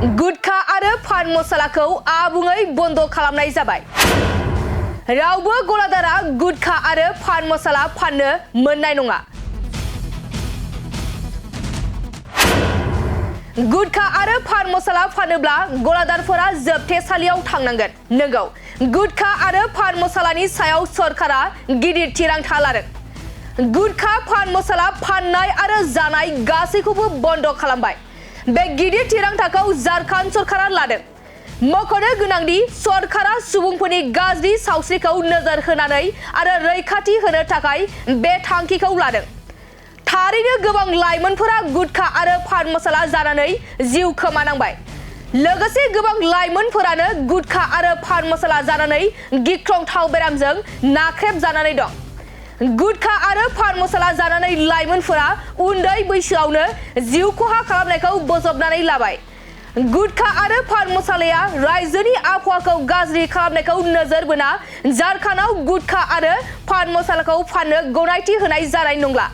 गुटखा आरो पान मसालाखौ आबुङै बन्द खालामनाय जाबाय। रावबो गलादारा गुटखा आरो पान मसाला फाननो मोननाय नङा। गुटखा आरो पान मसाला फानोब्ला गलादारफोरा जोबथेसालियाव थांनांगोन। नंगौ, गुटखा आरो पान मसालानि सायाव सरकारा गिदिर थिरांथा लादों। गुटखा पान मसाला फाननाय आरो जानाय गासैखौबो बन्द खालामबाय। बे गिदिर थिरांथाखौ झारखन्ड सरकारा लादों। मख'नो गोनांदि सरकारा सुबुंफोरनि गाज्रि सावस्रिखौ नोजोर होनानै आरो रैखाथि होनो थाखाय बे थांखिखौ लादों। थारैनो गोबां लाइमोनफोरा गुटखा आरो पान मसाला जानानै जिउ खोमानांबाय। लोगोसे गोबां लाइमोनफोरानो गुटखा आरो पान मसाला जानानै गिख्रंथाव बेरामजों नाख्रेबजानानै दं। गुटखा आरो पान मसाला जानानै लाइमोनफोरा उन्दै बैसोआवनो जिउ खहा खालामनायखौ बोजबनानै लाबाय। गुटखा आरो पान मसालाया रायजोनि आबहावाखौ गाज्रि खालामनायखौ नोजोर बोना झारखन्डआव गुटखा आरो पान मसालाखौ फाननो गनायथि होनाय जानाय नंला।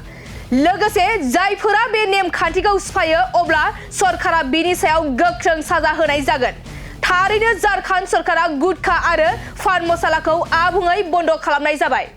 लोगोसे जायफोरा बे नेमखान्थिखौ सिफायो अब्ला सरकारा बिनि सायाव गोख्रों साजा होनाय जागोन। थारैनो झारखन्ड सरकारा गुटखा आरो पान मसालाखौ आबुङै बन्द खालामनाय जाबाय।